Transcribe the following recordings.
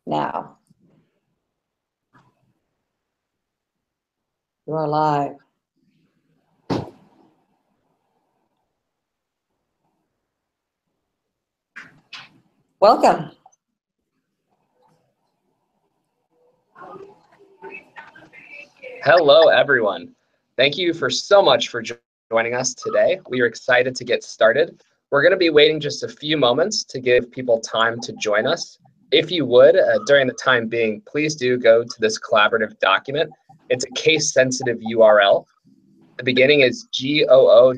Now, you are live. Welcome. Hello, everyone. Thank you so much for joining us today. We are excited to get started. We're going to be waiting just a few moments to give people time to join us. If you would, during the time being, please do go to this collaborative document. It's a case-sensitive URL. The beginning is goo.gl.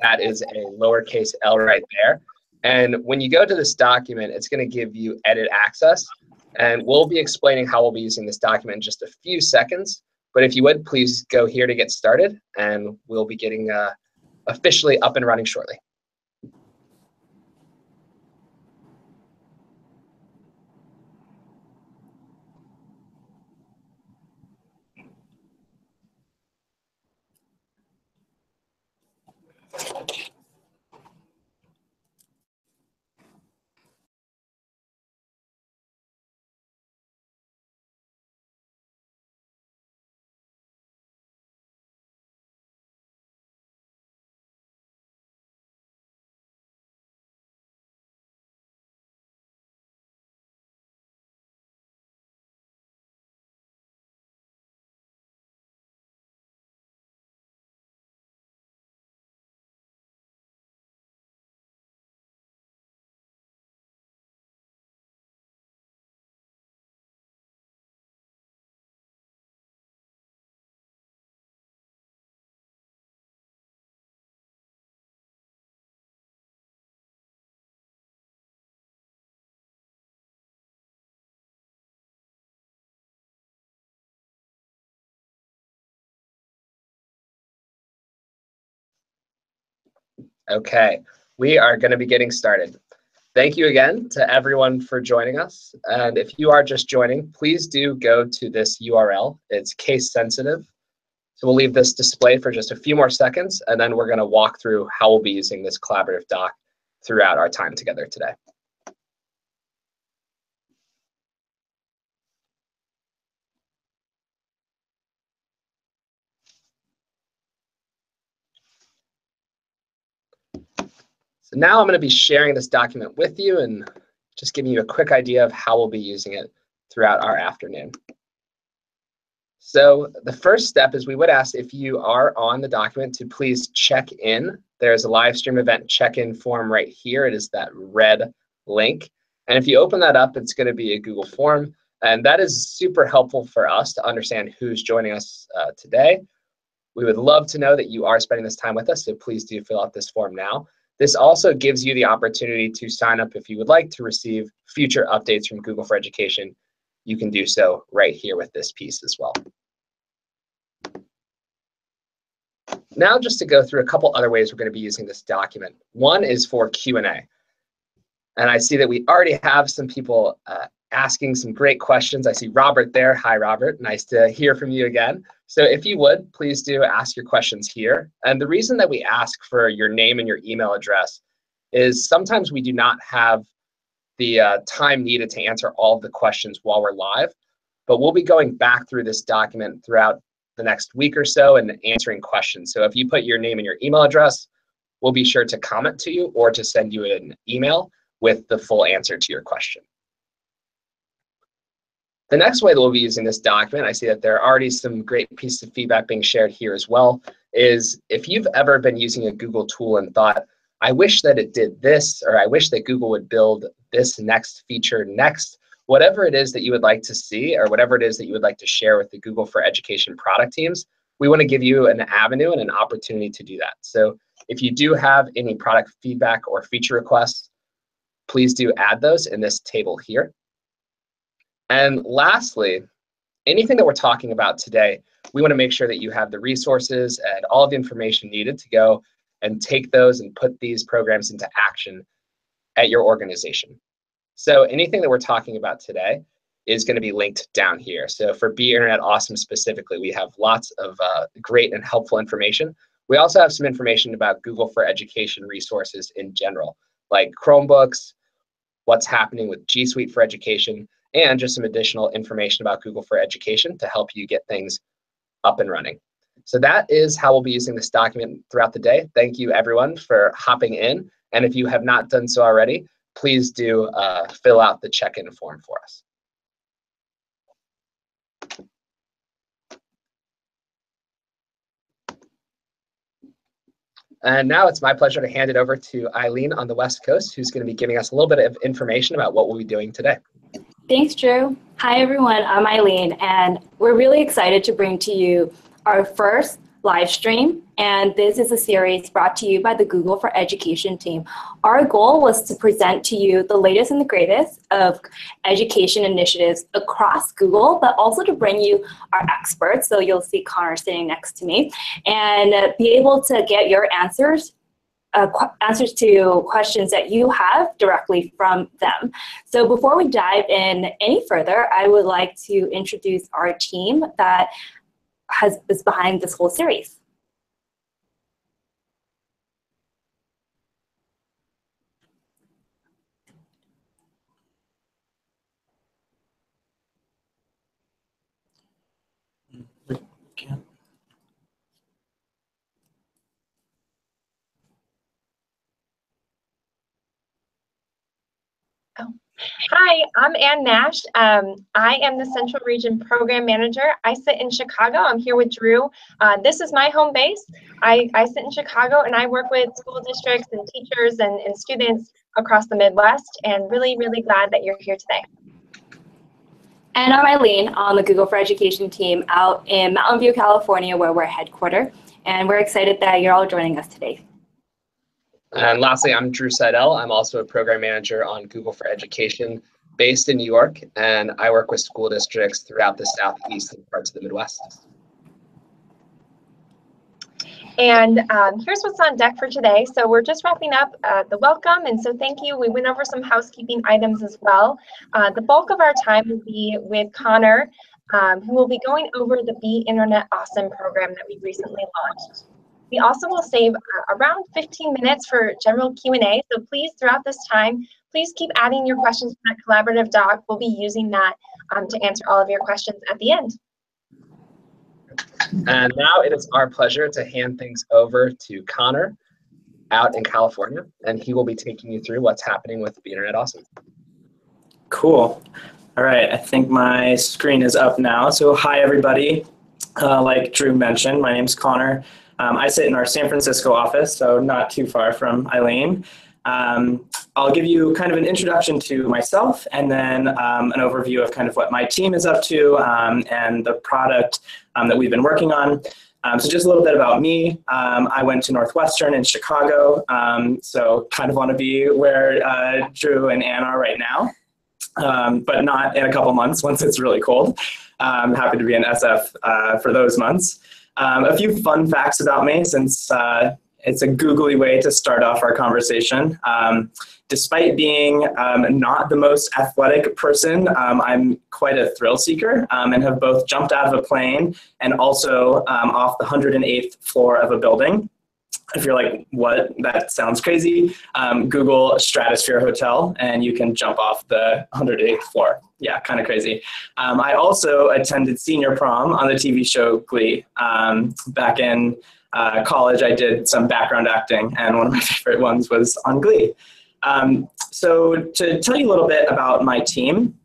That is a lowercase l right there. And when you go to this document, it's going to give you edit access. And we'll be explaining how we'll be using this document in just a few seconds. But if you would, please go here to get started, and we'll be getting officially up and running shortly. Okay, we are going to be getting started. Thank you again to everyone for joining us. And if you are just joining, please do go to this URL. It's case sensitive. So we'll leave this display for just a few more seconds, and then we're going to walk through how we'll be using this collaborative doc throughout our time together today. So now I'm going to be sharing this document with you and just giving you a quick idea of how we'll be using it throughout our afternoon. So the first step is we would ask if you are on the document to please check in. There's a live stream event check-in form right here. It is that red link. And if you open that up, it's going to be a Google form. And that is super helpful for us to understand who's joining us today. We would love to know that you are spending this time with us, so please do fill out this form now. This also gives you the opportunity to sign up if you would like to receive future updates from Google for Education. You can do so right here with this piece as well. Now, just to go through a couple other ways we're going to be using this document. One is for Q&A. And I see that we already have some people asking some great questions. I see Robert there. Hi, Robert. Nice to hear from you again. So if you would, please do ask your questions here. And the reason that we ask for your name and your email address is sometimes we do not have the time needed to answer all of the questions while we're live. But we'll be going back through this document throughout the next week or so and answering questions. So if you put your name and your email address, we'll be sure to comment to you or to send you an email with the full answer to your question. The next way that we'll be using this document, I see that there are already some great pieces of feedback being shared here as well, is if you've ever been using a Google tool and thought, I wish that it did this, or I wish that Google would build this next feature next, whatever it is that you would like to see, or whatever it is that you would like to share with the Google for Education product teams, we want to give you an avenue and an opportunity to do that. So if you do have any product feedback or feature requests, please do add those in this table here. And lastly, anything that we're talking about today, we want to make sure that you have the resources and all of the information needed to go and take those and put these programs into action at your organization. So anything that we're talking about today is going to be linked down here. So for Be Internet Awesome specifically, we have lots of great and helpful information. We also have some information about Google for Education resources in general, like Chromebooks, what's happening with G Suite for Education, and just some additional information about Google for Education to help you get things up and running. So that is how we'll be using this document throughout the day. Thank you everyone for hopping in. And if you have not done so already, please do fill out the check-in form for us. And now it's my pleasure to hand it over to Eileen on the West Coast, who's going to be giving us a little bit of information about what we'll be doing today. Thanks, Drew. Hi, everyone. I'm Eileen, and we're really excited to bring to you our first live stream. And this is a series brought to you by the Google for Education team. Our goal was to present to you the latest and the greatest of education initiatives across Google, but also to bring you our experts. So you'll see Connor sitting next to me, and be able to get your answers to questions that you have directly from them. So before we dive in any further, I would like to introduce our team that is behind this whole series. Hi, I'm Ann Nash. I am the Central Region Program Manager. I sit in Chicago. I'm here with Drew. This is my home base. I sit in Chicago, and I work with school districts and teachers and students across the Midwest, and really, really glad that you're here today. And I'm Eileen on the Google for Education team out in Mountain View, California, where we're headquartered. And we're excited that you're all joining us today. And lastly, I'm Drew Seidel. I'm also a program manager on Google for Education based in New York, and I work with school districts throughout the Southeast and parts of the Midwest. And here's what's on deck for today. So we're just wrapping up the welcome, and so thank you. We went over some housekeeping items as well. The bulk of our time will be with Connor, who will be going over the Be Internet Awesome program that we recently launched. We also will save around 15 minutes for general Q&A, so please, throughout this time, please keep adding your questions to that collaborative doc. We'll be using that to answer all of your questions at the end. And now it is our pleasure to hand things over to Connor out in California, and he will be taking you through what's happening with Be Internet Awesome. Cool. All right, I think my screen is up now. So hi, everybody. Like Drew mentioned, my name's Connor. I sit in our San Francisco office, so not too far from Eileen. I'll give you kind of an introduction to myself, and then an overview of kind of what my team is up to and the product that we've been working on. So just a little bit about me. I went to Northwestern in Chicago, so kind of want to be where Drew and Ann are right now, but not in a couple months once it's really cold. I'm happy to be in SF for those months. A few fun facts about me, since it's a googly way to start off our conversation. Despite being not the most athletic person, I'm quite a thrill seeker and have both jumped out of a plane and also off the 108th floor of a building. If you're like, what? That sounds crazy. Google Stratosphere Hotel, and you can jump off the 108th floor. Yeah, kind of crazy. I also attended senior prom on the TV show Glee. Back in college, I did some background acting, and one of my favorite ones was on Glee. So to tell you a little bit about my team,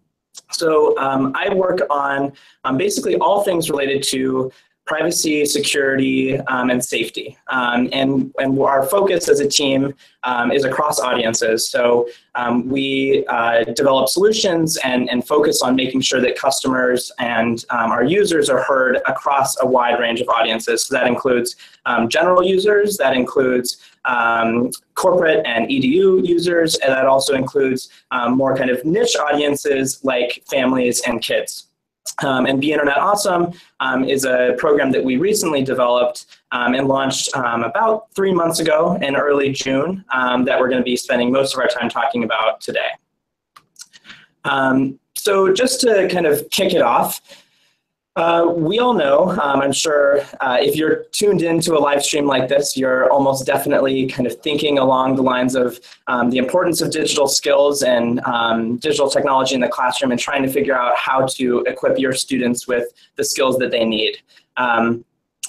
so I work on basically all things related to privacy, security, and safety. And our focus as a team is across audiences. So we develop solutions and focus on making sure that customers and our users are heard across a wide range of audiences. So that includes general users, that includes corporate and EDU users, and that also includes more kind of niche audiences like families and kids. And Be Internet Awesome is a program that we recently developed and launched about 3 months ago in early June that we're going to be spending most of our time talking about today. So just to kind of kick it off, We all know, I'm sure, if you're tuned into a live stream like this, you're almost definitely kind of thinking along the lines of the importance of digital skills and digital technology in the classroom and trying to figure out how to equip your students with the skills that they need.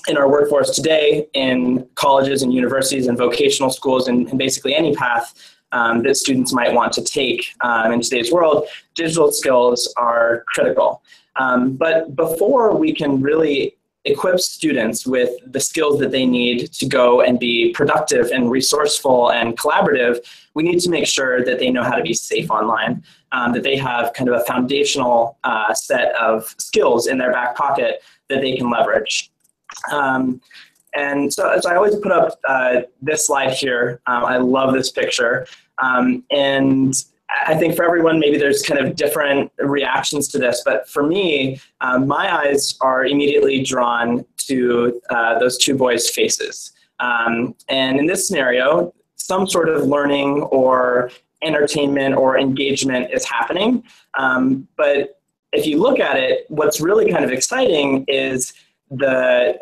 In our workforce today, in colleges and universities and vocational schools and basically any path that students might want to take in today's world, digital skills are critical. But before we can really equip students with the skills that they need to go and be productive and resourceful and collaborative, we need to make sure that they know how to be safe online, that they have kind of a foundational set of skills in their back pocket that they can leverage. And so as I always put up this slide here, I love this picture. And I think for everyone, maybe there's kind of different reactions to this, but for me, my eyes are immediately drawn to those two boys' faces. And in this scenario, some sort of learning or entertainment or engagement is happening. But if you look at it, what's really kind of exciting is the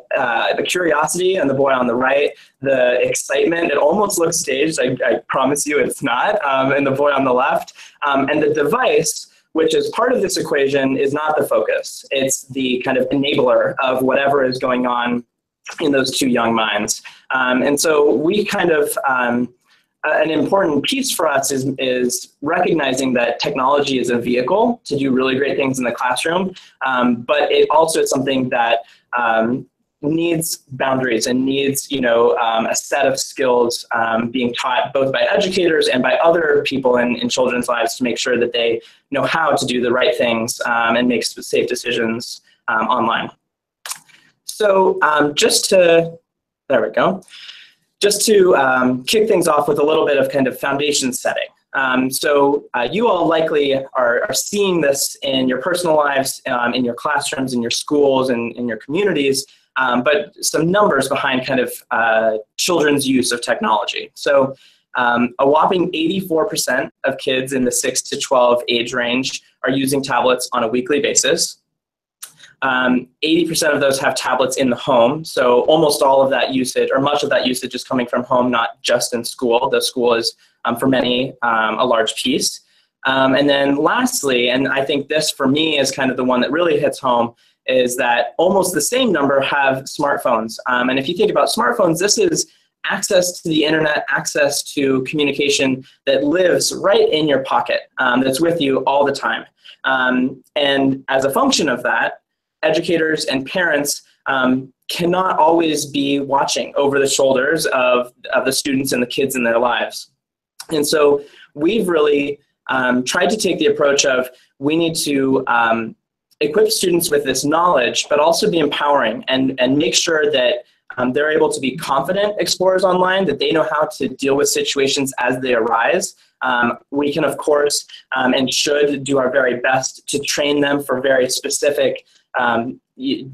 curiosity and the boy on the right, the excitement. It almost looks staged. I promise you it's not. And the boy on the left. And the device, which is part of this equation, is not the focus. It's the kind of enabler of whatever is going on in those two young minds. And so we kind of, an important piece for us is recognizing that technology is a vehicle to do really great things in the classroom, but it also is something that needs boundaries and needs, a set of skills being taught both by educators and by other people in children's lives to make sure that they know how to do the right things and make safe decisions online. So there we go. Just to kick things off with a little bit of kind of foundation setting. So you all likely are seeing this in your personal lives, in your classrooms, in your schools, and in your communities, but some numbers behind kind of children's use of technology. So a whopping 84% of kids in the 6 to 12 age range are using tablets on a weekly basis. 80% of those have tablets in the home, so almost all of that usage, or much of that usage, is coming from home, not just in school. The school is, for many, a large piece. And then lastly, and I think this for me is kind of the one that really hits home, is that almost the same number have smartphones. And if you think about smartphones, this is access to the internet, access to communication that lives right in your pocket, that's with you all the time. And as a function of that, educators and parents cannot always be watching over the shoulders of the students and the kids in their lives. And so we've really tried to take the approach of we need to equip students with this knowledge, but also be empowering and make sure that they're able to be confident explorers online, that they know how to deal with situations as they arise. We can, of course, and should do our very best to train them for very specific negativity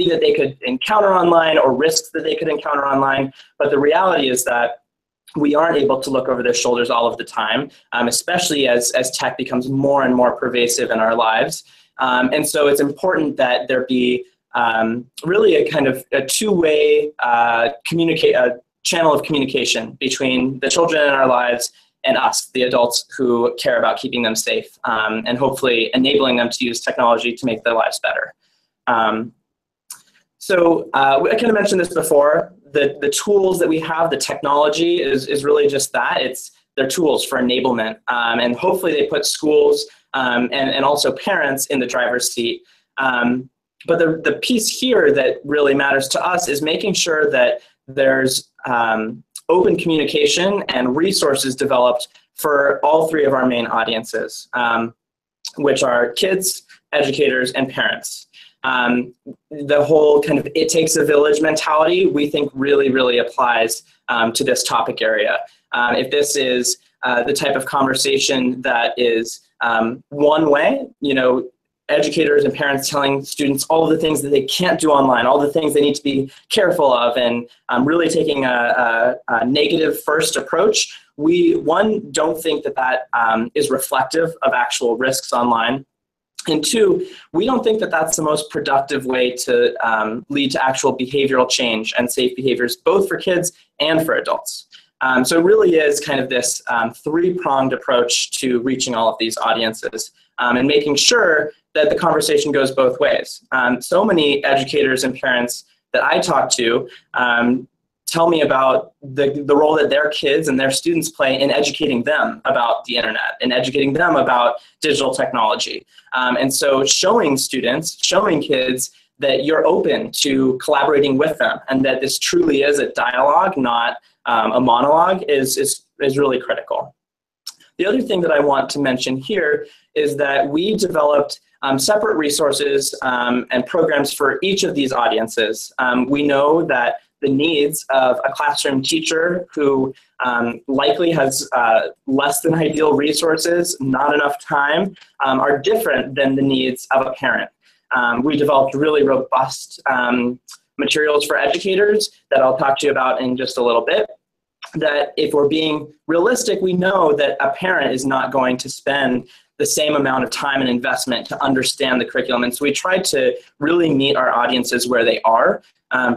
that they could encounter online or risks that they could encounter online. But the reality is that we aren't able to look over their shoulders all of the time, especially as tech becomes more and more pervasive in our lives. And so it's important that there be really a kind of a two-way channel of communication between the children in our lives and us, the adults who care about keeping them safe, and hopefully enabling them to use technology to make their lives better. So I kind of mentioned this before, the tools that we have, the technology is really just that. They're tools for enablement, and hopefully they put schools and also parents in the driver's seat. But the piece here that really matters to us is making sure that there's open communication and resources developed for all three of our main audiences, which are kids, educators, and parents. The whole kind of it takes a village mentality, we think really, really applies to this topic area. If this is the type of conversation that is one way, educators and parents telling students all of the things that they can't do online, all the things they need to be careful of, and really taking a negative first approach, we, don't think that is reflective of actual risks online. And two, we don't think that that's the most productive way to lead to actual behavioral change and safe behaviors, both for kids and for adults. So it really is kind of this three-pronged approach to reaching all of these audiences and making sure that the conversation goes both ways. So many educators and parents that I talk to tell me about the role that their kids and their students play in educating them about the internet and educating them about digital technology. And so showing students, showing kids that you're open to collaborating with them and that this truly is a dialogue, not a monologue, is really critical. The other thing that I want to mention here is that we developed separate resources and programs for each of these audiences. We know that the needs of a classroom teacher who likely has less than ideal resources, not enough time, are different than the needs of a parent. We developed really robust materials for educators that I'll talk to you about in just a little bit. That if we're being realistic, we know that a parent is not going to spend the same amount of time and investment to understand the curriculum. And so we tried to really meet our audiences where they are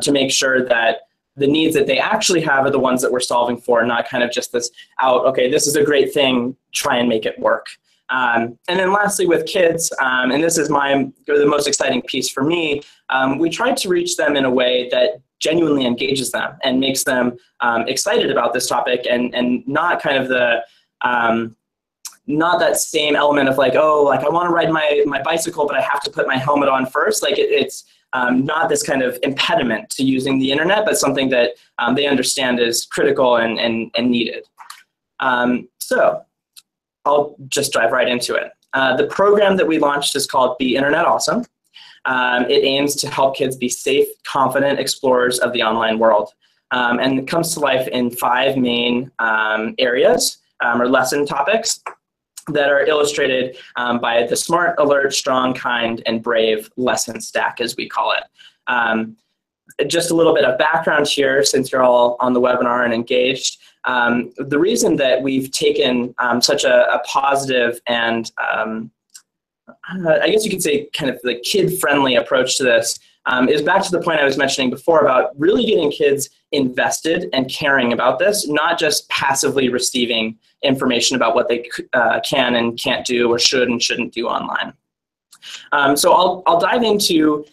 to make sure that the needs that they actually have are the ones that we're solving for, not kind of just this okay, this is a great thing, try and make it work. And then lastly with kids, and this is the most exciting piece for me, we tried to reach them in a way that genuinely engages them and makes them excited about this topic and not kind of the, not that same element of like, oh, like I want to ride my bicycle, but I have to put my helmet on first. Like it's not this kind of impediment to using the internet, but something that they understand is critical and needed. So I'll just dive right into it. The program that we launched is called Be Internet Awesome. It aims to help kids be safe, confident explorers of the online world. And it comes to life in 5 main areas or lesson topics that are illustrated by the SMART, Alert, Strong, Kind, and Brave lesson stack, as we call it. Just a little bit of background here, since you're all on the webinar and engaged. The reason that we've taken such a positive and I guess you could say kind of the kid-friendly approach to this is back to the point I was mentioning before about really getting kids invested and caring about this, not just passively receiving information about what they can and can't do or should and shouldn't do online. So I'll dive into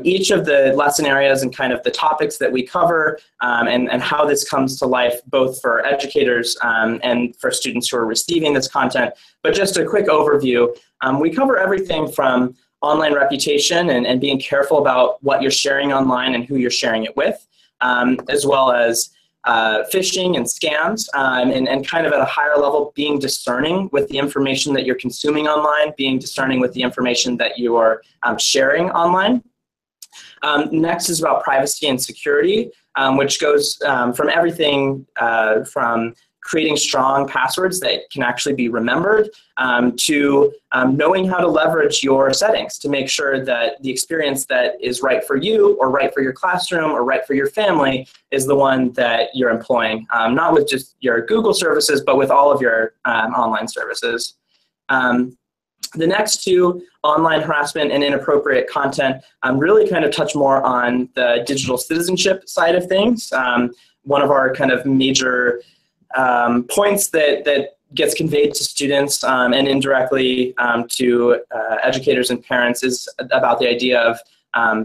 each of the lesson areas and kind of the topics that we cover and how this comes to life both for educators and for students who are receiving this content. But just a quick overview, we cover everything from online reputation and being careful about what you're sharing online and who you're sharing it with, as well as phishing and scams, and kind of at a higher level being discerning with the information that you're consuming online, being discerning with the information that you are sharing online. Next is about privacy and security, which goes from everything from creating strong passwords that can actually be remembered to knowing how to leverage your settings to make sure that the experience that is right for you or right for your classroom or right for your family is the one that you're employing, not with just your Google services, but with all of your online services. The next 2, online harassment and inappropriate content, really kind of touch more on the digital citizenship side of things. One of our kind of major points that gets conveyed to students and indirectly to educators and parents is about the idea of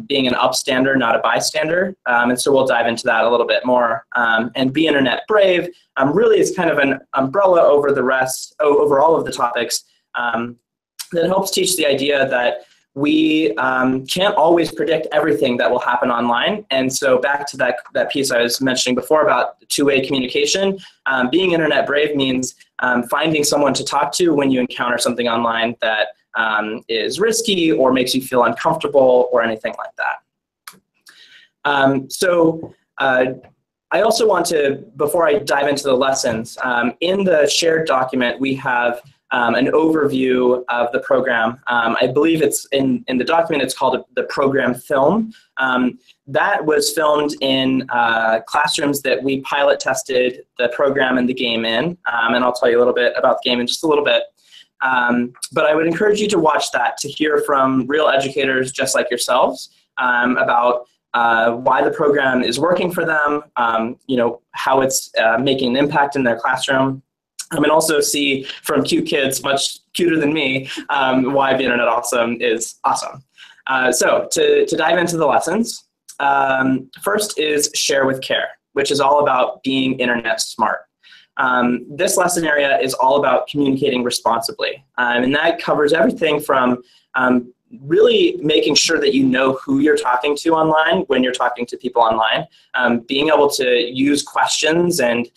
being an upstander, not a bystander. And so we'll dive into that a little bit more. And Be Internet Brave really is kind of an umbrella over the rest, over all of the topics that helps teach the idea that we can't always predict everything that will happen online. And so back to that piece I was mentioning before about two-way communication, being internet brave means finding someone to talk to when you encounter something online that is risky or makes you feel uncomfortable or anything like that. I also want to, before I dive into the lessons, in the shared document we have an overview of the program. I believe it's in the document, it's called the program film. That was filmed in classrooms that we pilot tested the program and the game in, and I'll tell you a little bit about the game in just a little bit. But I would encourage you to watch that to hear from real educators just like yourselves about why the program is working for them, how it's making an impact in their classroom, and also see from cute kids, much cuter than me, why Be Internet Awesome is awesome. So to dive into the lessons, first is Share with Care, which is all about being internet smart. This lesson area is all about communicating responsibly, and that covers everything from really making sure that you know who you're talking to online when you're talking to people online, being able to use questions and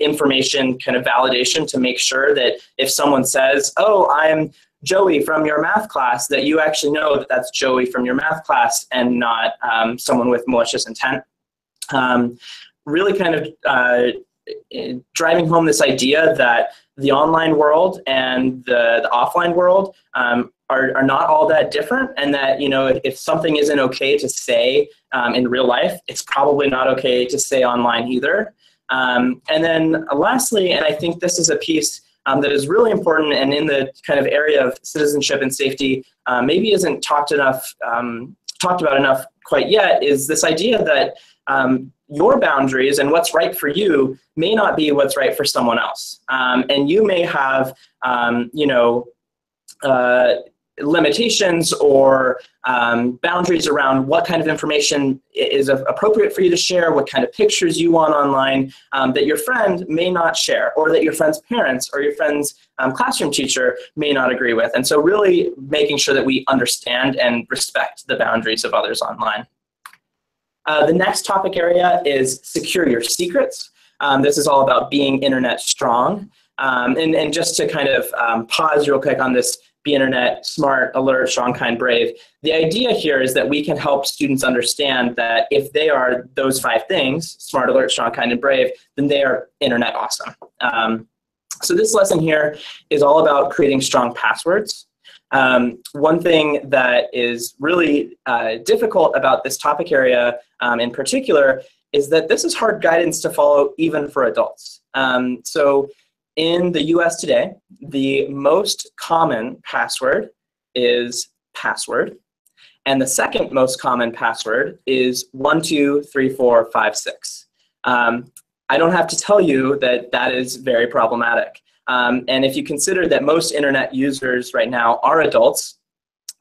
information kind of validation to make sure that if someone says, oh, I'm Joey from your math class, that you actually know that that's Joey from your math class and not someone with malicious intent. Really kind of driving home this idea that the online world and the offline world are not all that different, and that if something isn't okay to say in real life, it's probably not okay to say online either. And then lastly, and I think this is a piece that is really important and in the kind of area of citizenship and safety maybe isn't talked about enough quite yet, is this idea that your boundaries and what's right for you may not be what's right for someone else. And you may have, limitations or boundaries around what kind of information is appropriate for you to share, what kind of pictures you want online that your friend may not share, or that your friend's parents or your friend's classroom teacher may not agree with. And so really making sure that we understand and respect the boundaries of others online. The next topic area is secure your secrets. This is all about being internet strong. And just to kind of pause real quick on this, be internet smart, alert, strong, kind, brave. The idea here is that we can help students understand that if they are those 5 things, smart, alert, strong, kind, and brave, then they are internet awesome. So this lesson here is all about creating strong passwords. One thing that is really difficult about this topic area in particular is that this is hard guidance to follow even for adults. So in the US today, the most common password is password, and the second most common password is 123456. I don't have to tell you that that is very problematic. And if you consider that most internet users right now are adults,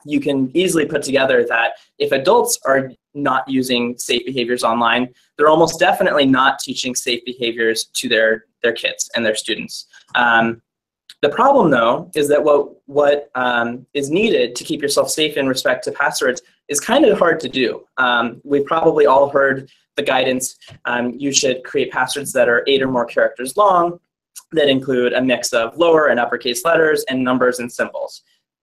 you can easily put together that if adults are not using safe behaviors online, they're almost definitely not teaching safe behaviors to their kids and their students. The problem, though, is that what is needed to keep yourself safe in respect to passwords is kind of hard to do. We've probably all heard the guidance. You should create passwords that are 8 or more characters long, that include a mix of lower and uppercase letters and numbers and symbols.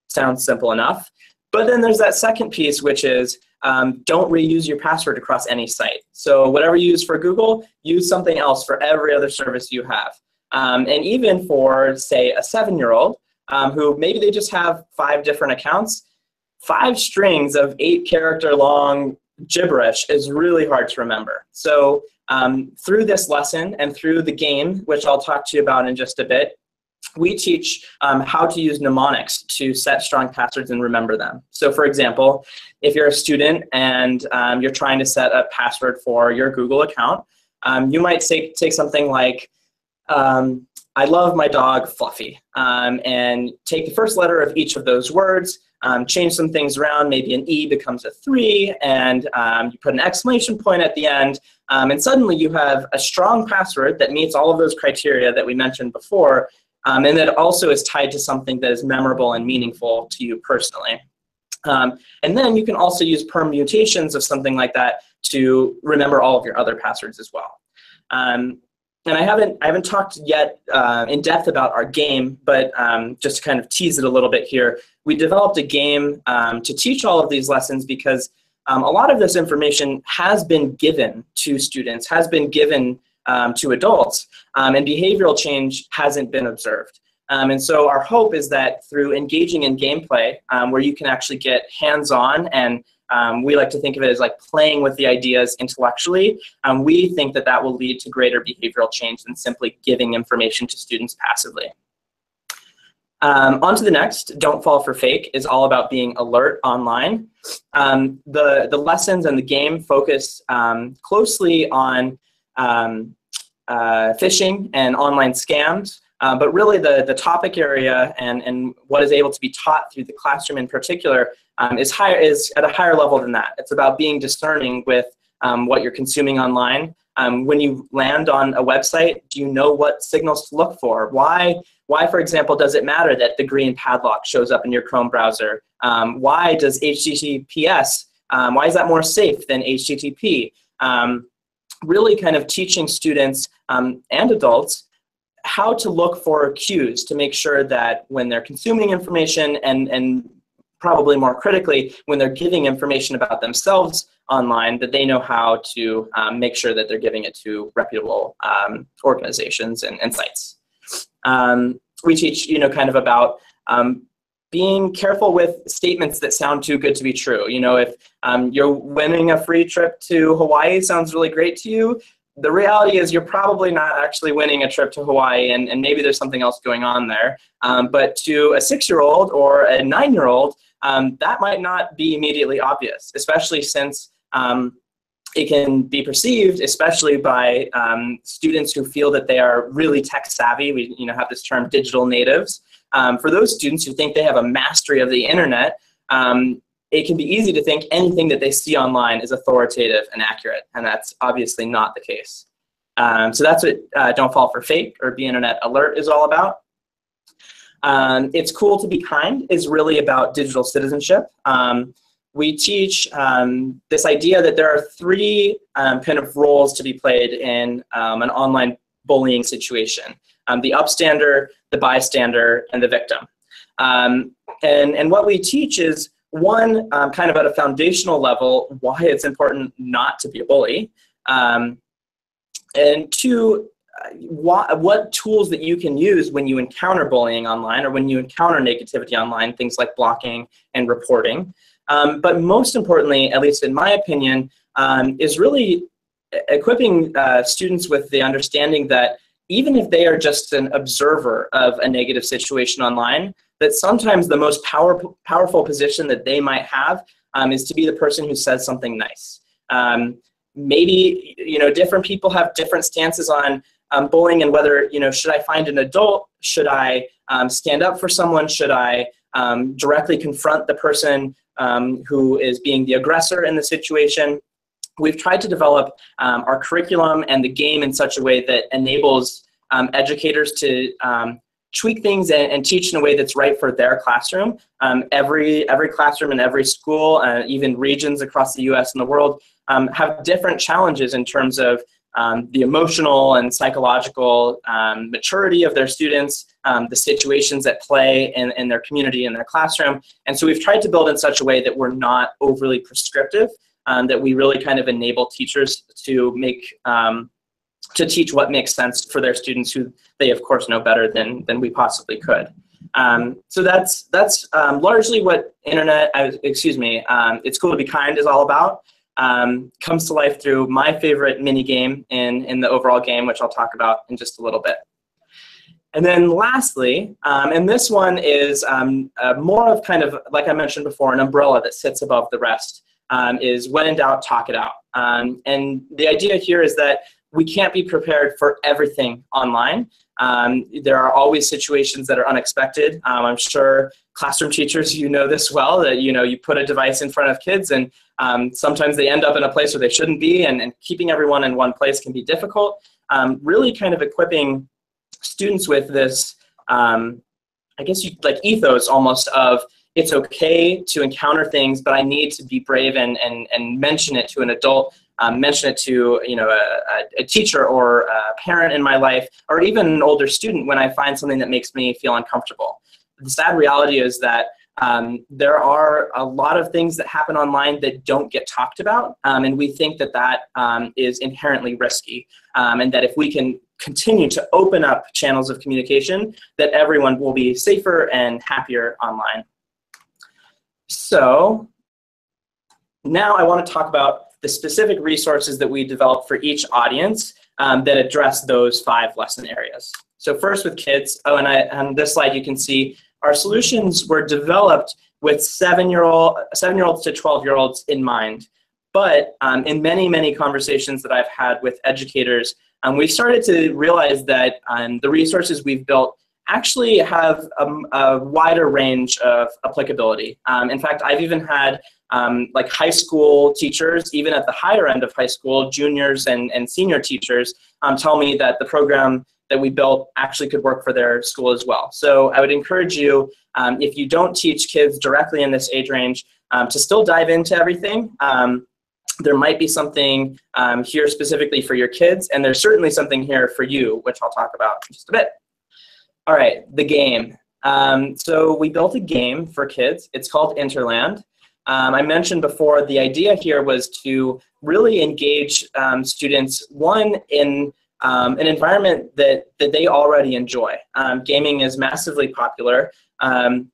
Sounds simple enough. But then there's that second piece, which is don't reuse your password across any site. So whatever you use for Google, use something else for every other service you have. And even for, say, a 7-year-old who maybe they just have 5 different accounts, 5 strings of 8-character long gibberish is really hard to remember. So through this lesson and through the game, which I'll talk to you about in just a bit, we teach how to use mnemonics to set strong passwords and remember them. So for example, if you're a student and you're trying to set a password for your Google account, you might take something like, I love my dog Fluffy, and take the first letter of each of those words, change some things around, maybe an E becomes a 3, and you put an exclamation point at the end, and suddenly you have a strong password that meets all of those criteria that we mentioned before, and that also is tied to something that is memorable and meaningful to you personally. And then you can also use permutations of something like that to remember all of your other passwords as well. And I haven't talked yet in depth about our game, but just to kind of tease it a little bit here, we developed a game to teach all of these lessons because a lot of this information has been given to students, has been given to adults, and behavioral change hasn't been observed. And so our hope is that through engaging in gameplay, where you can actually get hands-on, and we like to think of it as like playing with the ideas intellectually, we think that that will lead to greater behavioral change than simply giving information to students passively. On to the next, don't fall for fake, is all about being alert online. The lessons and the game focus closely on phishing and online scams, but really the topic area and what is able to be taught through the classroom in particular is at a higher level than that. It's about being discerning with what you're consuming online. When you land on a website, do you know what signals to look for? Why, for example, does it matter that the green padlock shows up in your Chrome browser? Why does HTTPS, why is that more safe than HTTP? Really kind of teaching students and adults how to look for cues to make sure that when they're consuming information and probably more critically, when they're giving information about themselves online, that they know how to make sure that they're giving it to reputable organizations and sites. We teach, kind of about being careful with statements that sound too good to be true. If you're winning a free trip to Hawaii sounds really great to you, the reality is you're probably not actually winning a trip to Hawaii, and maybe there's something else going on there. But to a 6-year-old or a 9-year-old, that might not be immediately obvious, especially since it can be perceived, especially by students who feel that they are really tech savvy. We have this term digital natives. For those students who think they have a mastery of the internet, it can be easy to think anything that they see online is authoritative and accurate, and that's obviously not the case. So that's what Don't Fall for Fake or Be Internet Alert is all about. It's Cool to Be Kind is really about digital citizenship. We teach this idea that there are 3 kind of roles to be played in an online bullying situation: the upstander, the bystander, and the victim. And what we teach is, one, kind of at a foundational level, why it's important not to be a bully, and 2, what tools that you can use when you encounter bullying online or when you encounter negativity online, things like blocking and reporting. But most importantly, at least in my opinion, is really equipping students with the understanding that even if they are just an observer of a negative situation online, that sometimes the most powerful position that they might have is to be the person who says something nice. Maybe different people have different stances on bullying and whether should I find an adult, should I stand up for someone, should I directly confront the person who is being the aggressor in the situation. We've tried to develop our curriculum and the game in such a way that enables educators to tweak things and teach in a way that's right for their classroom. Every classroom in every school, even regions across the US and the world, have different challenges in terms of the emotional and psychological maturity of their students, the situations at play in their community and their classroom. And so we've tried to build in such a way that we're not overly prescriptive, that we really kind of enable teachers to teach what makes sense for their students, who they of course know better than we possibly could. So that's largely what It's Cool to Be Kind is all about. Comes to life through my favorite mini game in the overall game, which I'll talk about in just a little bit. And then lastly, and this one is more of kind of, like I mentioned before, an umbrella that sits above the rest, is when in doubt, talk it out. And the idea here is that we can't be prepared for everything online. There are always situations that are unexpected. I'm sure classroom teachers, this well, that you put a device in front of kids and sometimes they end up in a place where they shouldn't be, and keeping everyone in one place can be difficult. Really kind of equipping students with this, like ethos almost of, it's okay to encounter things, but I need to be brave and mention it to an adult, mention it to a teacher or a parent in my life, or even an older student when I find something that makes me feel uncomfortable. The sad reality is that there are a lot of things that happen online that don't get talked about, and we think that is inherently risky, and that if we can continue to open up channels of communication, that everyone will be safer and happier online. So now I want to talk about the specific resources that we developed for each audience that address those 5 lesson areas. So first with kids, and on this slide you can see our solutions were developed with 7-year-olds to 12-year-olds in mind. But in many, many conversations that I've had with educators, we've started to realize that the resources we've built actually have a wider range of applicability. In fact, I've even had like high school teachers, even at the higher end of high school, juniors and senior teachers, tell me that the program that we built actually could work for their school as well. So I would encourage you, if you don't teach kids directly in this age range, to still dive into everything. There might be something here specifically for your kids, and there's certainly something here for you, which I'll talk about in just a bit. All right, the game. So we built a game for kids. It's called Interland. I mentioned before the idea here was to really engage students, one, in an environment that they already enjoy. Gaming is massively popular, and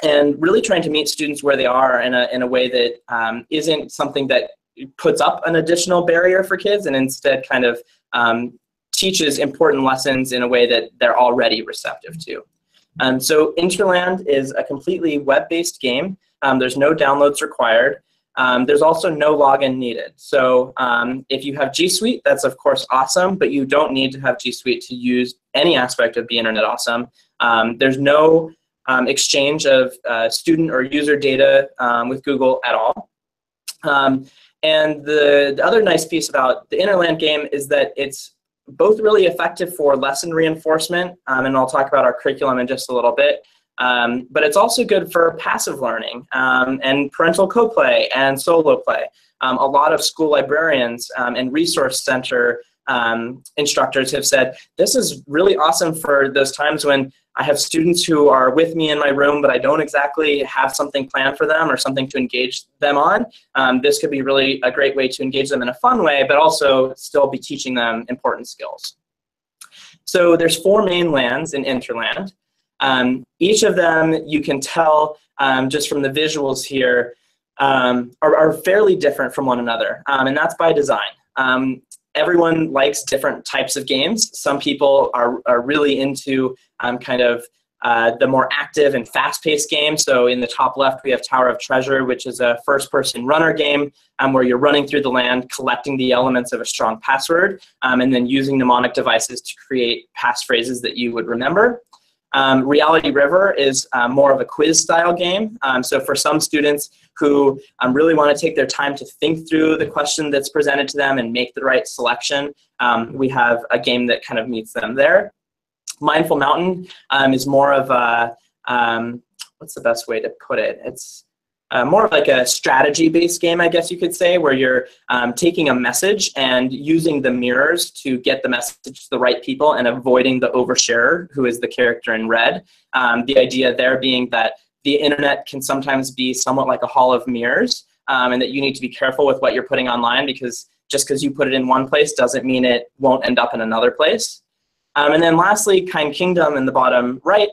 really trying to meet students where they are in a way that isn't something that puts up an additional barrier for kids, and instead kind of teaches important lessons in a way that they're already receptive to. So Interland is a completely web-based game. There's no downloads required. There's also no login needed. So if you have G Suite, that's of course awesome, but you don't need to have G Suite to use any aspect of Be Internet Awesome. There's no exchange of student or user data with Google at all. And the other nice piece about the Interland game is that it's both really effective for lesson reinforcement, and I'll talk about our curriculum in just a little bit, but it's also good for passive learning and parental co-play and solo play. A lot of school librarians and resource center instructors have said, this is really awesome for those times when I have students who are with me in my room, but I don't exactly have something planned for them or something to engage them on. This could be really a great way to engage them in a fun way, but also still be teaching them important skills. So there's 4 main lands in Interland. Each of them, you can tell just from the visuals here, are fairly different from one another, and that's by design. Everyone likes different types of games. Some people are really into kind of the more active and fast-paced games. So in the top left, we have Tower of Treasure, which is a first-person runner game where you're running through the land, collecting the elements of a strong password, and then using mnemonic devices to create passphrases that you would remember. Reality River is more of a quiz-style game. So for some students who really want to take their time to think through the question that's presented to them and make the right selection, we have a game that kind of meets them there. Mindful Mountain is more of a, what's the best way to put it? It's more of like a strategy-based game, I guess you could say, where you're taking a message and using the mirrors to get the message to the right people and avoiding the oversharer, who is the character in red. The idea there being that the internet can sometimes be somewhat like a hall of mirrors, and that you need to be careful with what you're putting online, because just because you put it in one place doesn't mean it won't end up in another place. And then lastly, Kind Kingdom in the bottom right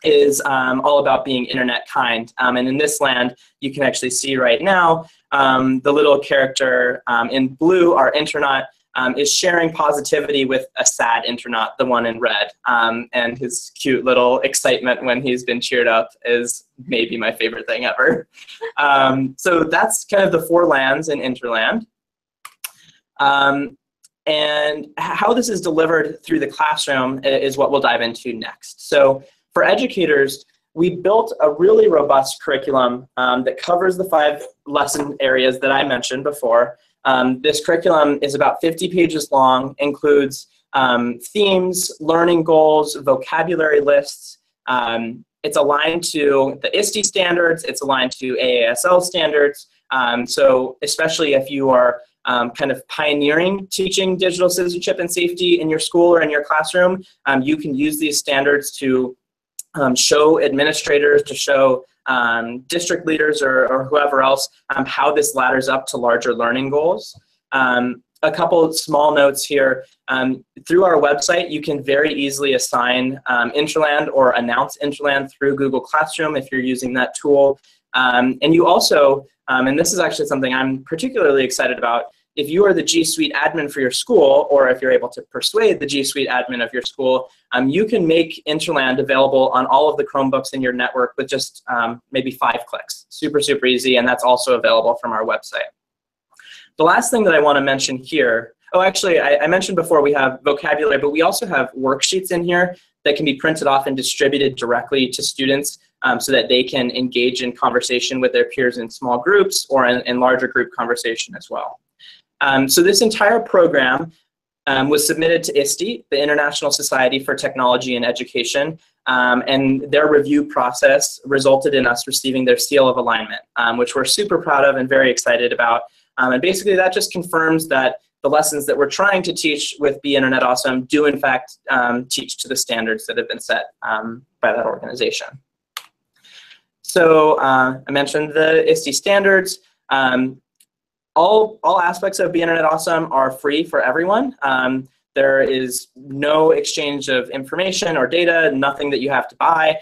is all about being internet kind. And in this land, you can actually see right now, the little character in blue, our Internaut, is sharing positivity with a sad Internaut, the one in red. And his cute little excitement when he's been cheered up is maybe my favorite thing ever. So that's kind of the 4 lands in Interland. And how this is delivered through the classroom is what we'll dive into next. So for educators, we built a really robust curriculum that covers the 5 lesson areas that I mentioned before. This curriculum is about 50 pages long, includes themes, learning goals, vocabulary lists. It's aligned to the ISTE standards. It's aligned to AASL standards. So especially if you are kind of pioneering teaching digital citizenship and safety in your school or in your classroom, you can use these standards to show administrators, to show district leaders or whoever else how this ladders up to larger learning goals. A couple of small notes here. Through our website, you can very easily assign Interland or announce Interland through Google Classroom if you're using that tool. And you also, and this is actually something I'm particularly excited about, if you are the G Suite admin for your school, or if you're able to persuade the G Suite admin of your school, you can make Interland available on all of the Chromebooks in your network with just maybe 5 clicks. Super, super easy, and that's also available from our website. The last thing that I want to mention here, oh, actually, I mentioned before we have vocabulary, but we also have worksheets in here that can be printed off and distributed directly to students so that they can engage in conversation with their peers in small groups or in larger group conversation as well. So this entire program was submitted to ISTE, the International Society for Technology and Education, and their review process resulted in us receiving their seal of alignment, which we're super proud of and very excited about. And basically that just confirms that the lessons that we're trying to teach with Be Internet Awesome do in fact teach to the standards that have been set by that organization. So I mentioned the ISTE standards. All aspects of Be Internet Awesome are free for everyone. There is no exchange of information or data, nothing that you have to buy.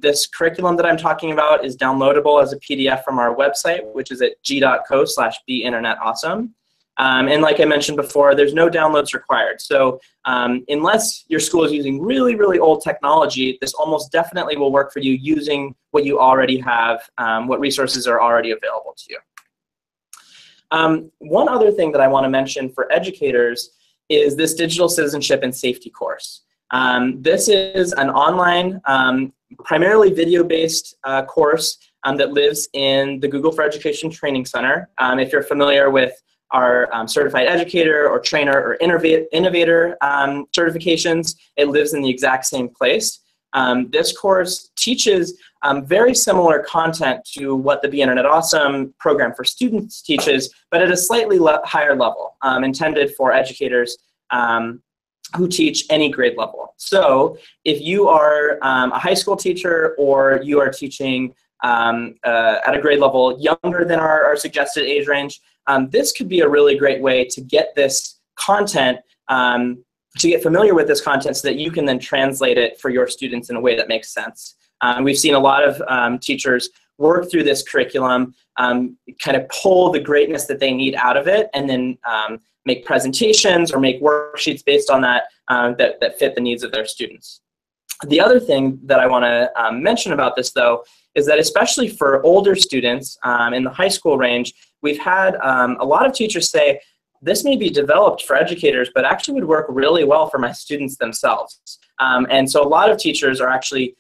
This curriculum that I'm talking about is downloadable as a PDF from our website, which is at g.co/beinternetawesome. And like I mentioned before, there's no downloads required. So unless your school is using really, really old technology, this almost definitely will work for you using what you already have, what resources are already available to you. One other thing that I want to mention for educators is this digital citizenship and safety course. This is an online, primarily video-based course that lives in the Google for Education Training Center. If you're familiar with our certified educator or trainer or innovator certifications, it lives in the exact same place. This course teaches very similar content to what the Be Internet Awesome program for students teaches, but at a slightly higher level, intended for educators who teach any grade level. So if you are a high school teacher or you are teaching at a grade level younger than our suggested age range, this could be a really great way to get this content, to get familiar with this content so that you can then translate it for your students in a way that makes sense. We've seen a lot of teachers work through this curriculum, kind of pull the greatness that they need out of it, and then make presentations or make worksheets based on that that fit the needs of their students. The other thing that I want to mention about this, though, is that especially for older students in the high school range, we've had a lot of teachers say, this may be developed for educators, but actually would work really well for my students themselves. And so a lot of teachers are actually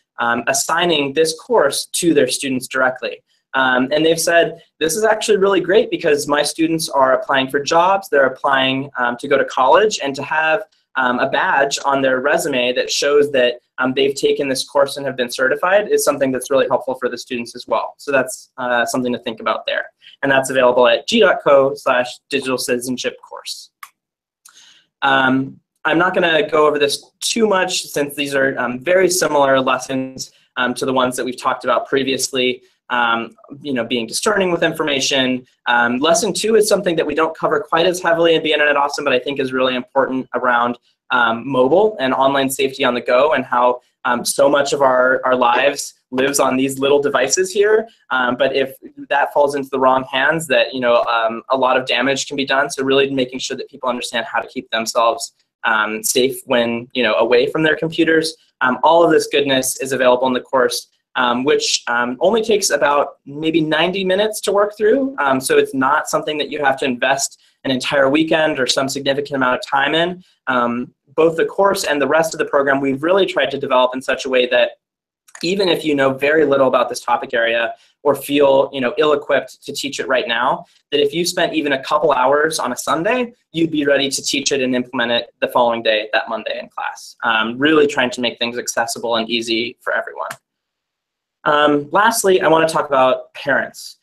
assigning this course to their students directly. And they've said, this is actually really great because my students are applying for jobs, they're applying to go to college, and to have a badge on their resume that shows that they've taken this course and have been certified is something that's really helpful for the students as well. So that's something to think about there. And that's available at g.co/digital citizenship course. I'm not going to go over this too much since these are very similar lessons to the ones that we've talked about previously. Being discerning with information. Lesson 2 is something that we don't cover quite as heavily in Be Internet Awesome, but I think is really important around mobile and online safety on the go, and how so much of our lives lives on these little devices here. But if that falls into the wrong hands, that a lot of damage can be done. So really making sure that people understand how to keep themselves safe when away from their computers. All of this goodness is available in the course, which only takes about maybe 90 minutes to work through. So it's not something that you have to invest an entire weekend or some significant amount of time in. Both the course and the rest of the program, we've really tried to develop in such a way that even if you know very little about this topic area or feel ill-equipped to teach it right now, that if you spent even a couple hours on a Sunday, you'd be ready to teach it and implement it the following day, that Monday in class. Really trying to make things accessible and easy for everyone. Lastly, I want to talk about parents.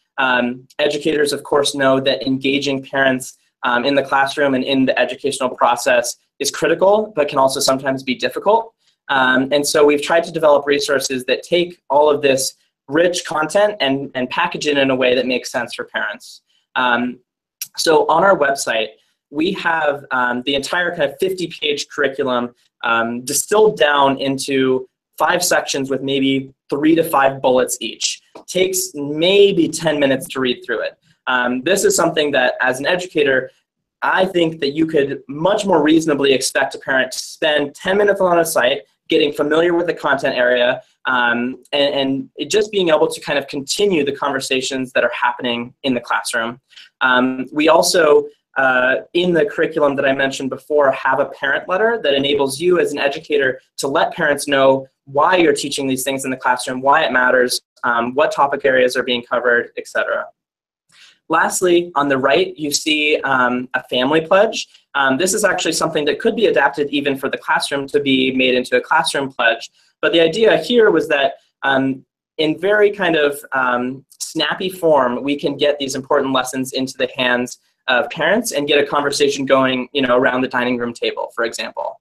Educators, of course, know that engaging parents in the classroom and in the educational process is critical, but can also sometimes be difficult. And so we've tried to develop resources that take all of this rich content and package it in a way that makes sense for parents. So on our website, we have the entire kind of 50-page curriculum distilled down into 5 sections with maybe 3 to 5 bullets each. Takes maybe 10 minutes to read through it. This is something that, as an educator, I think that you could much more reasonably expect a parent to spend 10 minutes on a site, getting familiar with the content area, and just being able to kind of continue the conversations that are happening in the classroom. We also, in the curriculum that I mentioned before, have a parent letter that enables you as an educator to let parents know why you're teaching these things in the classroom, why it matters, what topic areas are being covered, etc. Lastly, on the right, you see a family pledge. This is actually something that could be adapted even for the classroom to be made into a classroom pledge. But the idea here was that in very kind of snappy form, we can get these important lessons into the hands of parents and get a conversation going, around the dining room table, for example.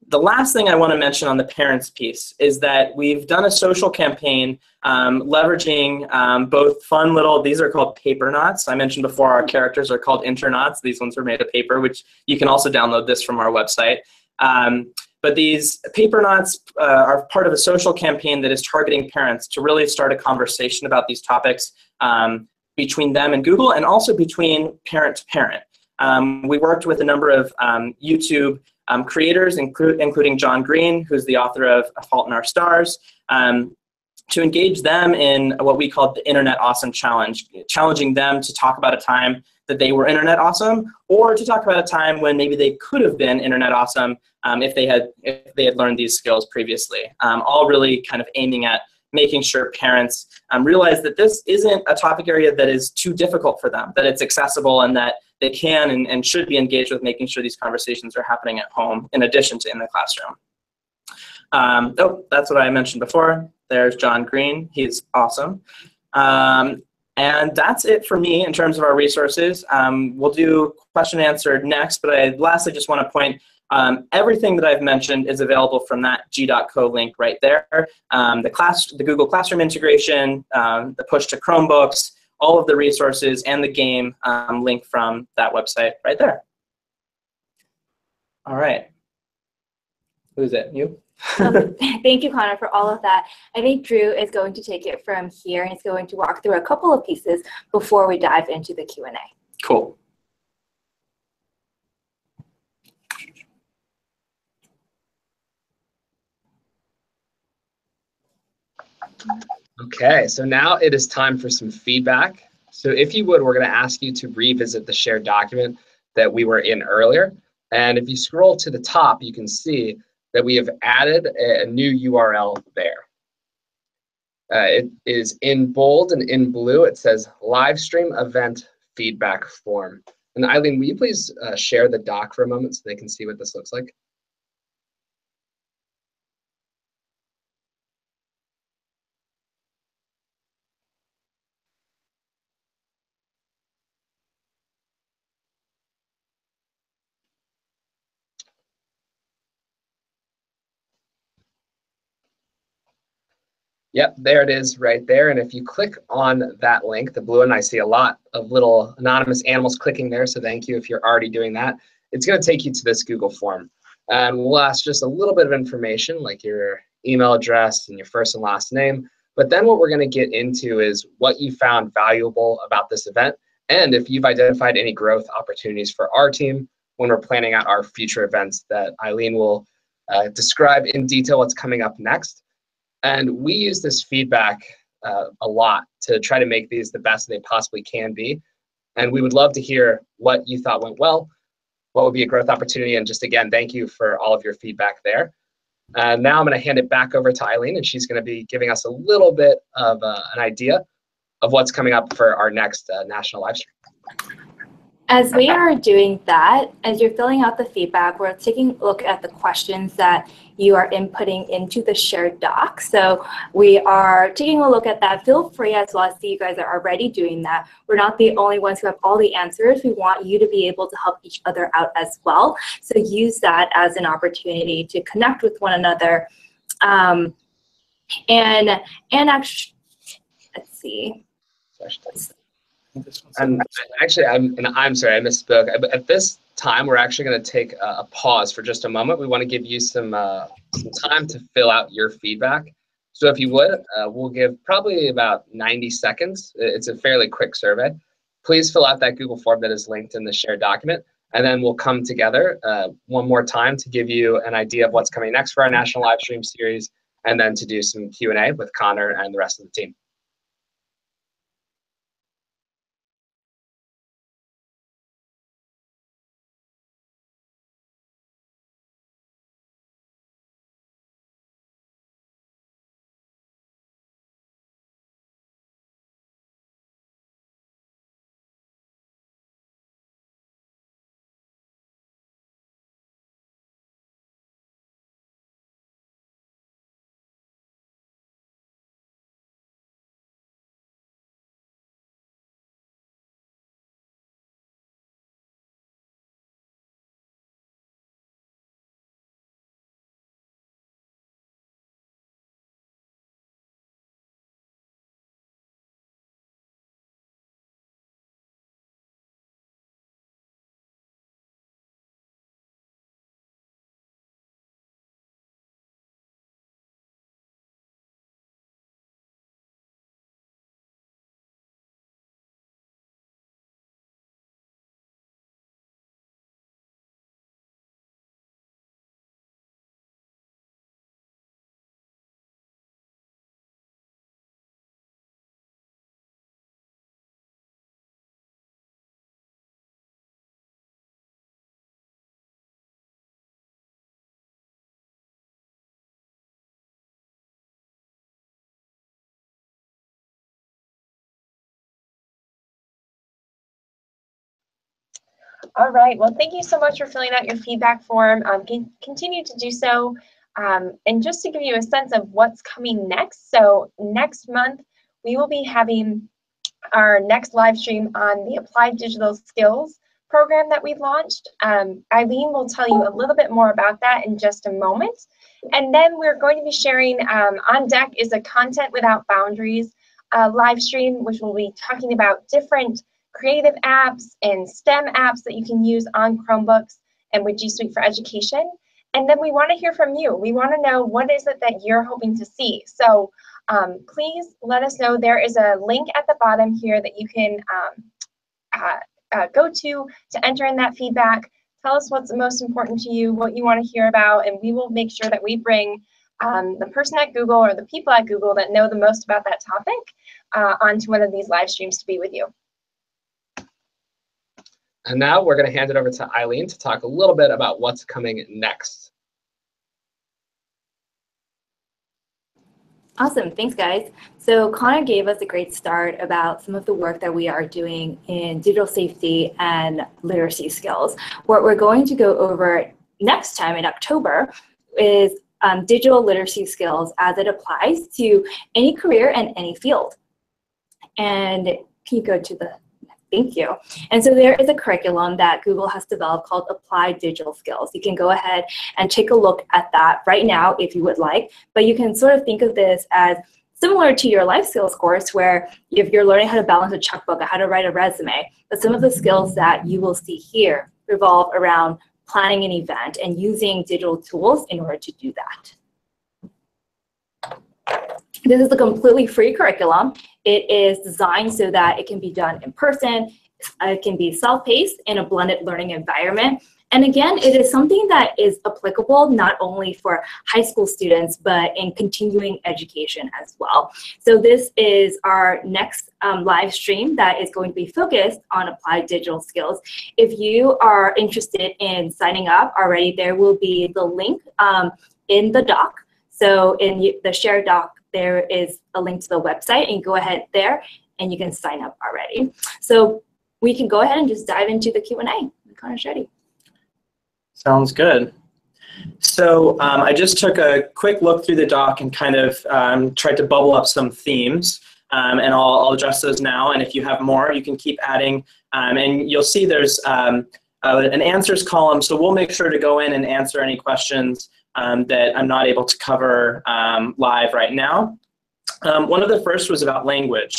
The last thing I want to mention on the parents piece is that we've done a social campaign leveraging both fun little, these are called paper knots. I mentioned before our characters are called internauts. These ones are made of paper, which you can also download this from our website. But these paper knots are part of a social campaign that is targeting parents to really start a conversation about these topics between them and Google, and also between parent to parent. We worked with a number of YouTube creators, including John Green, who's the author of A Fault in Our Stars, to engage them in what we called the Internet Awesome Challenge, challenging them to talk about a time that they were Internet awesome, or to talk about a time when maybe they could have been Internet awesome if they had learned these skills previously. All really kind of aiming at making sure parents realize that this isn't a topic area that is too difficult for them, that it's accessible and that they can and should be engaged with making sure these conversations are happening at home in addition to in the classroom. Oh, that's what I mentioned before. There's John Green. He's awesome. And that's it for me in terms of our resources. We'll do question and answer next, but I lastly just want to point everything that I've mentioned is available from that g.co link right there. The Google Classroom integration, the push to Chromebooks, all of the resources, and the game link from that website right there. All right. Who's it? You? Thank you, Connor, for all of that. I think Drew is going to take it from here, and he's going to walk through a couple of pieces before we dive into the Q&A. Cool. Okay, so now it is time for some feedback. So if you would, we're going to ask you to revisit the shared document that we were in earlier. And if you scroll to the top, you can see that we have added a new URL there. It is in bold and in blue. It says live stream event feedback form. And Eileen, will you please share the doc for a moment so they can see what this looks like? Yep, there it is right there. And if you click on that link, the blue one, I see a lot of little anonymous animals clicking there. So thank you if you're already doing that. It's going to take you to this Google form. And we'll ask just a little bit of information like your email address and your first and last name. But then what we're going to get into is what you found valuable about this event and if you've identified any growth opportunities for our team when we're planning out our future events that Eileen will describe in detail what's coming up next. And we use this feedback a lot to try to make these the best they possibly can be. And we would love to hear what you thought went well, what would be a growth opportunity, and just again, thank you for all of your feedback there. Now I'm going to hand it back over to Eileen, and she's going to be giving us a little bit of an idea of what's coming up for our next national live stream. As we are doing that, as you're filling out the feedback, we're taking a look at the questions that you are inputting into the shared doc. So we are taking a look at that. Feel free as well. I see you guys are already doing that. We're not the only ones who have all the answers. We want you to be able to help each other out as well. So use that as an opportunity to connect with one another. And actually, let's see. And actually, I'm sorry, I misspoke. At this time, we're actually going to take a pause for just a moment. We want to give you some time to fill out your feedback. So if you would, we'll give probably about 90 seconds. It's a fairly quick survey. please fill out that Google form that is linked in the shared document, and then we'll come together one more time to give you an idea of what's coming next for our national live stream series, and then to do some Q&A with Connor and the rest of the team. All right, well, thank you so much for filling out your feedback form. Continue to do so. And just to give you a sense of what's coming next, so next month, we will be having our next live stream on the Applied Digital Skills program that we've launched. Eileen will tell you a little bit more about that in just a moment. And then we're going to be sharing, on deck is a Content Without Boundaries live stream, which will be talking about different creative apps and STEM apps that you can use on Chromebooks and with G Suite for Education. And then we want to hear from you. We want to know what is it that you're hoping to see. So please let us know. There is a link at the bottom here that you can go to enter in that feedback. Tell us what's most important to you, what you want to hear about, and we will make sure that we bring the person at Google or the people at Google that know the most about that topic onto one of these live streams to be with you. And now we're going to hand it over to Eileen to talk a little bit about what's coming next. Awesome, thanks guys. So Connor gave us a great start about some of the work that we are doing in digital safety and literacy skills. What we're going to go over next time in October is digital literacy skills as it applies to any career and any field. And can you go to the Thank you. And so there is a curriculum that Google has developed called Applied Digital Skills. You can go ahead and take a look at that right now if you would like, but you can sort of think of this as similar to your life skills course where if you're learning how to balance a checkbook or how to write a resume, but some of the skills that you will see here revolve around planning an event and using digital tools in order to do that. This is a completely free curriculum. It is designed so that it can be done in person, it can be self-paced in a blended learning environment. And again, it is something that is applicable not only for high school students, but in continuing education as well. So this is our next live stream that is going to be focused on applied digital skills. If you are interested in signing up already, there will be the link in the doc. So in the shared doc, there is a link to the website, and you go ahead there and you can sign up already. So we can go ahead and just dive into the Q&A. Connor's ready. Sounds good. So I just took a quick look through the doc and kind of tried to bubble up some themes, and I'll address those now. And if you have more, you can keep adding. And you'll see there's an answers column, so we'll make sure to go in and answer any questions that I'm not able to cover live right now. One of the first was about language.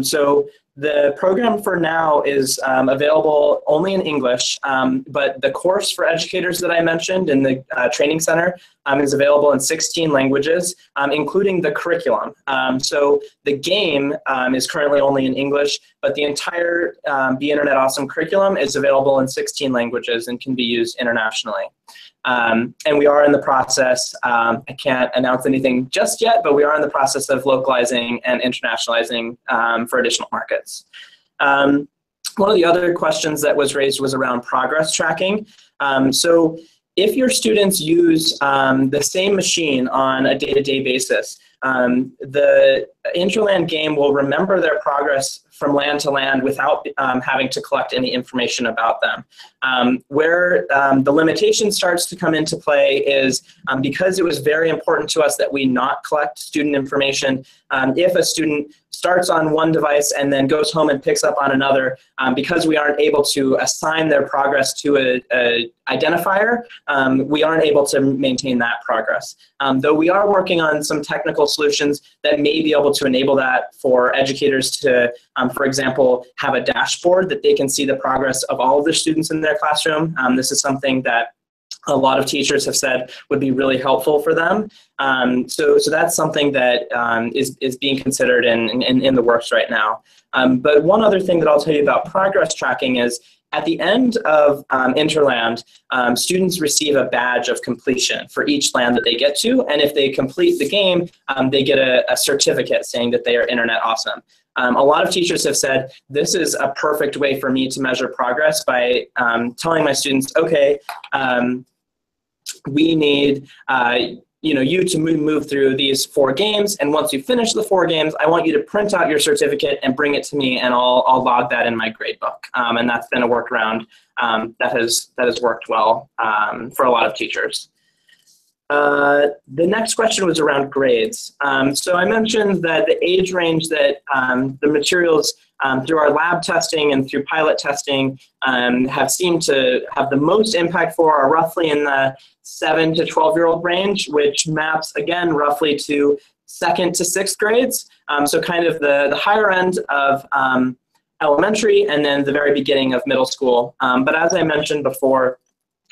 So the program for now is available only in English, but the course for educators that I mentioned in the training center is available in 16 languages, including the curriculum. So the game is currently only in English, but the entire Be Internet Awesome curriculum is available in 16 languages and can be used internationally. And we are in the process, I can't announce anything just yet, but we are in the process of localizing and internationalizing for additional markets. One of the other questions that was raised was around progress tracking. So if your students use the same machine on a day-to-day basis, the Interland game will remember their progress from land to land without having to collect any information about them. Where the limitation starts to come into play is because it was very important to us that we not collect student information. If a student starts on one device and then goes home and picks up on another, because we aren't able to assign their progress to a identifier, we aren't able to maintain that progress. Though we are working on some technical solutions that may be able to enable that for educators to, for example, have a dashboard that they can see the progress of all of their students in their classroom. This is something that a lot of teachers have said would be really helpful for them. So that's something that is being considered in the works right now. But one other thing that I'll tell you about progress tracking is at the end of Interland, students receive a badge of completion for each land that they get to, and if they complete the game, they get a certificate saying that they are Internet Awesome. A lot of teachers have said, this is a perfect way for me to measure progress by telling my students, okay, we need you to move through these 4 games, and once you finish the 4 games, I want you to print out your certificate and bring it to me, and I'll log that in my gradebook. And that's been a workaround that has worked well for a lot of teachers. The next question was around grades. So I mentioned that the age range that the materials through our lab testing and through pilot testing have seemed to have the most impact for are roughly in the 7 to 12-year-old range, which maps again roughly to 2nd to 6th grades. So kind of the higher end of elementary and then the very beginning of middle school. But as I mentioned before,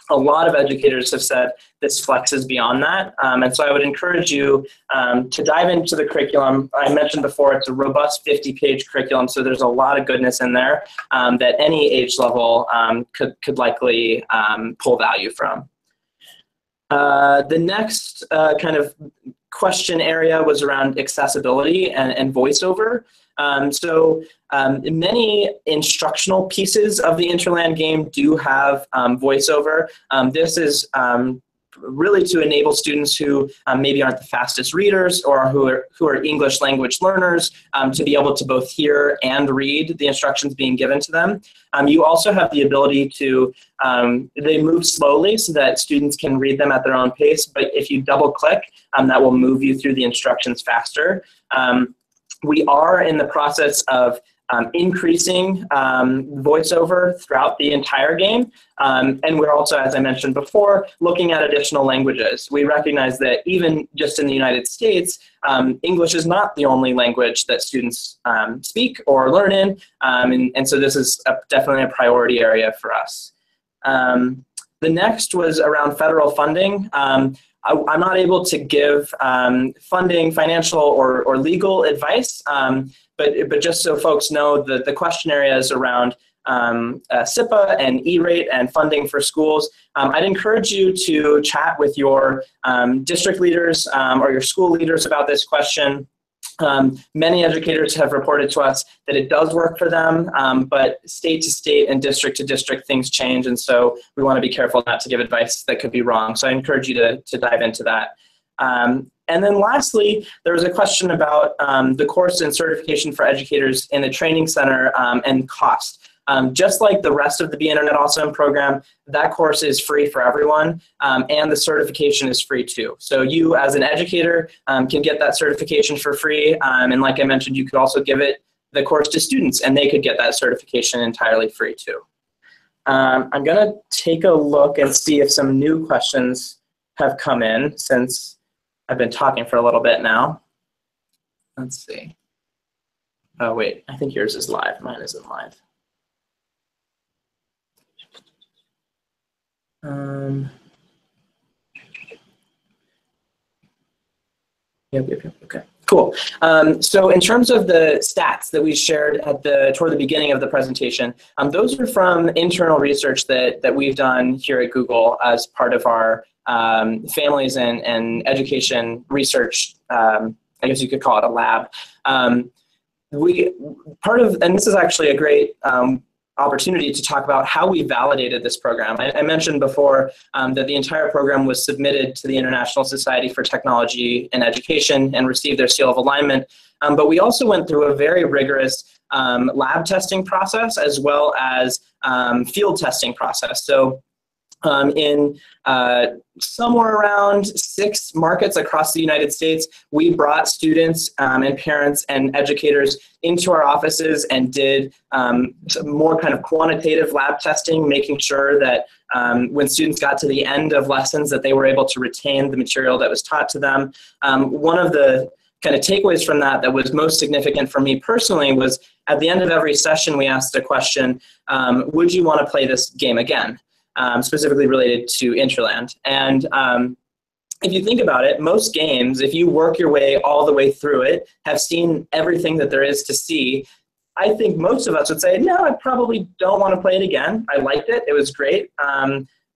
a lot of educators have said this flexes beyond that. And so I would encourage you to dive into the curriculum. I mentioned before, it's a robust 50-page curriculum, so there's a lot of goodness in there that any age level could likely pull value from. The next kind of question area was around accessibility and voiceover. So many instructional pieces of the Interland game do have voiceover. This is really to enable students who maybe aren't the fastest readers or who are English language learners to be able to both hear and read the instructions being given to them. You also have the ability to, they move slowly so that students can read them at their own pace, but if you double click, that will move you through the instructions faster. We are in the process of increasing voiceover throughout the entire game. And we're also, as I mentioned before, looking at additional languages. We recognize that even just in the United States, English is not the only language that students speak or learn in. And so this is definitely a priority area for us. The next was around federal funding. I'm not able to give funding, financial, or legal advice, but just so folks know, the question areas around SIPA and E-rate and funding for schools, I'd encourage you to chat with your district leaders or your school leaders about this question. Many educators have reported to us that it does work for them, but state to state and district to district things change, and so we want to be careful not to give advice that could be wrong. So I encourage you to dive into that. And then lastly, there was a question about the course and certification for educators in the training center and cost. Just like the rest of the Be Internet Awesome program, that course is free for everyone, and the certification is free too. So you, as an educator, can get that certification for free, and like I mentioned, you could also give the course to students, and they could get that certification entirely free too. I'm going to take a look and see if some new questions have come in since I've been talking for a little bit now. Let's see. Oh, wait, I think yours is live. Mine isn't live. Yep. Okay, cool. So in terms of the stats that we shared toward the beginning of the presentation, those are from internal research that we've done here at Google as part of our families and education research. I guess you could call it a lab. And this is actually a great opportunity to talk about how we validated this program. I mentioned before that the entire program was submitted to the International Society for Technology and Education and received their seal of alignment. But we also went through a very rigorous lab testing process as well as field testing process. So in somewhere around 6 markets across the United States, we brought students and parents and educators into our offices and did more kind of quantitative lab testing, making sure that when students got to the end of lessons that they were able to retain the material that was taught to them. One of the kind of takeaways from that was most significant for me personally was at the end of every session we asked a question, would you want to play this game again? Specifically related to Interland. And if you think about it, most games, if you work your way all the way through it, have seen everything that there is to see, I think most of us would say, no, I probably don't want to play it again. I liked it. It was great.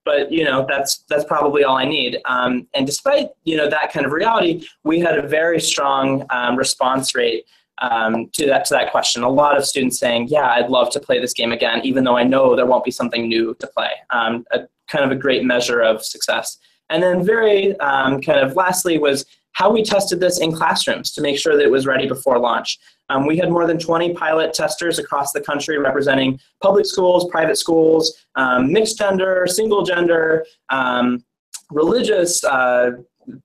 But that's probably all I need. And despite that kind of reality, we had a very strong response rate to that question. A lot of students saying, yeah, I'd love to play this game again, even though I know there won't be something new to play. Kind of a great measure of success. And then very kind of lastly was how we tested this in classrooms to make sure that it was ready before launch. We had more than 20 pilot testers across the country representing public schools, private schools, mixed gender, single gender, religious,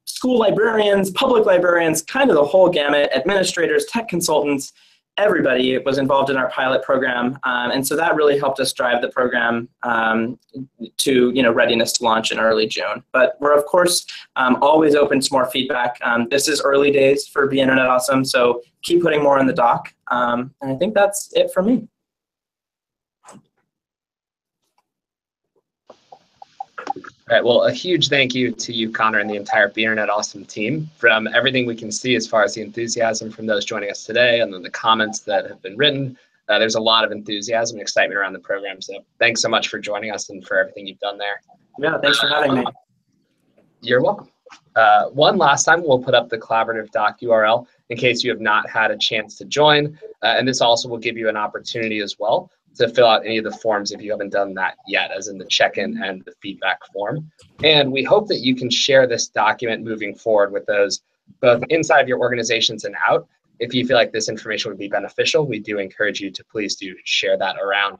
school librarians, public librarians, kind of the whole gamut, administrators, tech consultants, everybody was involved in our pilot program. And so that really helped us drive the program to readiness to launch in early June. But we're, of course, always open to more feedback. This is early days for Be Internet Awesome, so keep putting more in the doc. And I think that's it for me. All right, well, a huge thank you to you, Connor, and the entire Be Internet Awesome team. From everything we can see as far as the enthusiasm from those joining us today and then the comments that have been written, there's a lot of enthusiasm and excitement around the program. So thanks so much for joining us and for everything you've done there. Yeah, thanks for having me. You're welcome. One last time, we'll put up the collaborative doc URL in case you have not had a chance to join. And this also will give you an opportunity as well to fill out any of the forms if you haven't done that yet, as in the check-in and the feedback form. And we hope that you can share this document moving forward with those both inside of your organizations and out. If you feel like this information would be beneficial, we do encourage you to please do share that around.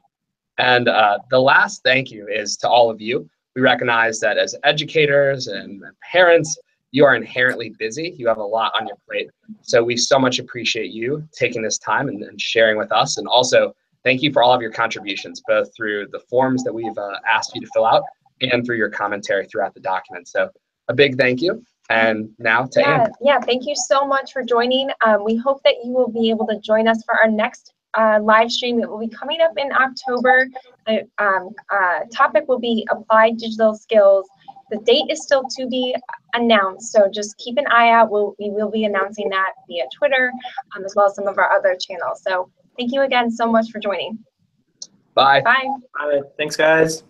And the last thank you is to all of you. We recognize that as educators and parents, you are inherently busy. You have a lot on your plate. So we so much appreciate you taking this time and sharing with us. And also, thank you for all of your contributions, both through the forms that we've asked you to fill out and through your commentary throughout the document. So a big thank you. And now to Anne. Yeah, thank you so much for joining. We hope that you will be able to join us for our next live stream. It will be coming up in October. The topic will be Applied Digital Skills. The date is still to be announced, so just keep an eye out. We will be announcing that via Twitter, as well as some of our other channels. So thank you again so much for joining. Bye. Bye. Bye. Thanks, guys.